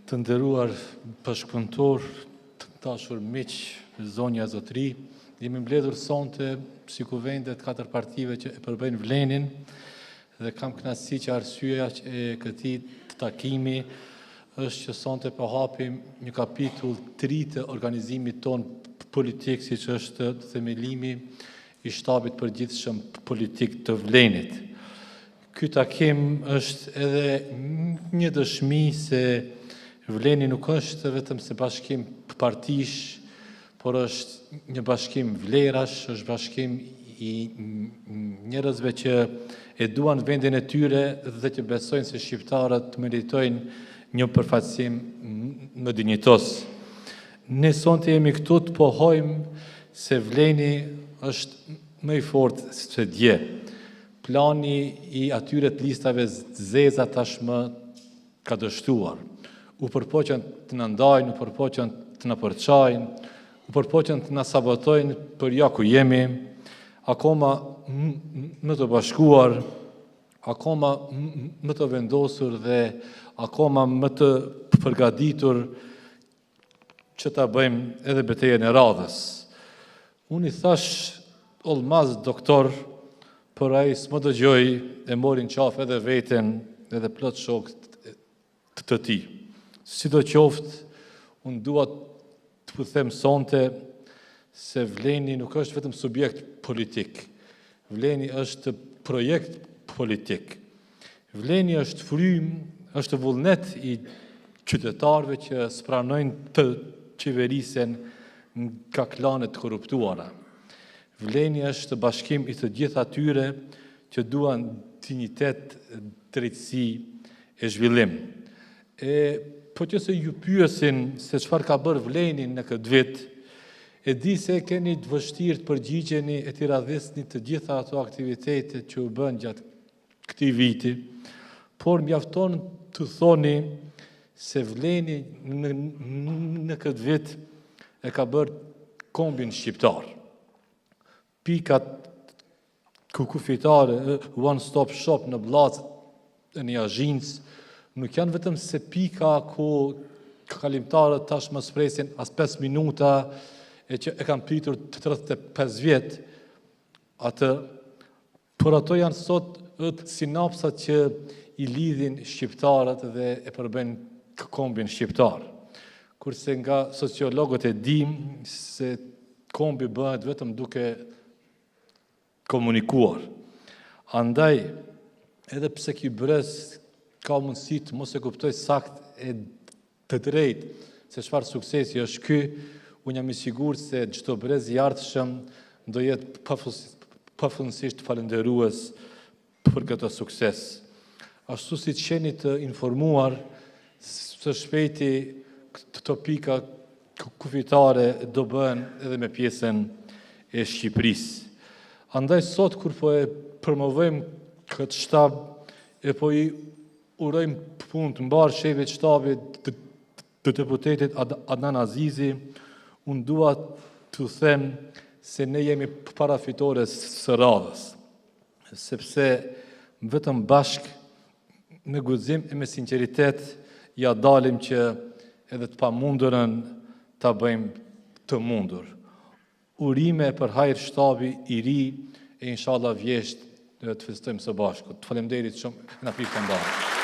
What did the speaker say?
Të nderuar bashkëpunëtor, të dashur miq, zonja zotëri, jemi mbledhur sonte si kuvendet 4 partive që e përbëjnë Vlenin dhe kam kënaqësi që arsyeja e këtij takimi është që sonte po hapim një kapitull të ri të organizimit ton politik, siç është themelimi i shtabit përgjithshëm politik të Vlenit. Ky takim është edhe një dëshmi se Vleni nuk është vetëm se bashkim partish, por është një bashkim vlerash, është bashkim i njerëzve që e duan vendin e tyre dhe që besojnë se shqiptarët meritojnë një përfaqësim më dinjitos. Ne sonte jemi këtu të pohojmë se Vleni është më i fortë se dje. Plani i atyre të listave zeza tashmë ka dështuar. U përpoqen të na ndajnë, u përpoqen të na përçajnë, u përpoqen të na sabotojnë për ja ku jemi, akoma më të bashkuar, akoma më të vendosur dhe akoma më të përgatitur që ta bëjmë edhe betejën e radhës. Unë i thash Olmaz doktor, por ai s'më dëgjoi, e morin qafë edhe veten edhe plot shokët të tij. Sidoqoftë, unë dua të them sonte se Vleni nuk është vetëm subjekt politik. Vleni është projekt politik. Vleni është frymë, është vullnet i qytetarëve që spranojnë të qeverisen nga klanet korruptuara. Vleni është bashkim i të gjithë atyre që duan dinjitet, drejtësi e zhvillim. Po që se ju pyesin se çfarë ka bërë Vleni në këtë vit, e di se keni të vështirë të përgjigjeni e të radhisni të gjitha ato aktivitetet që u bën gjatë këtij viti, por mjafton të thoni se Vleni në këtë vit e ka bërë kombin shqiptar. Pikat kufitare, one stop shop në Bllaz e në Azhinc, nuk janë vetëm se pika ku kalimtarët tash më presin as 5 minuta e që e kanë pritur 35 vjet atë, por ato janë sot sinapsat që i lidhin shqiptarët dhe e përbëjnë kombin shqiptar. Kurse nga sociologët e dim se kombi bëhet vetëm duke komunikuar. Andaj, edhe pse ky brez ka mundësi të mos e kuptoj sakt e të drejtë se çfarë suksesi është ky, unë jam i sigurt se çdo brez i ardhshëm do jetë pafundësisht falënderues për këtë sukses. Ashtu si jeni të informuar, së shpejti këto pika kufitare do bëhen edhe me pjesën e Shqipërisë. Andaj sot kur po e promovojmë këtë shtab e po i urojmë punë të mbarë shefit shtabit të deputetit Adnan Azizi, unë dua të them se ne jemi parafitores së radhës, sepse vetëm bashk me guxim e me sinqeritet ja dalim që edhe të pamundurën ta bëjmë të mundur. Urime për hajër shtabi i ri e inshallah vjesht të festojmë së bashku. Të faleminderit shumë, na pikë të ndarë.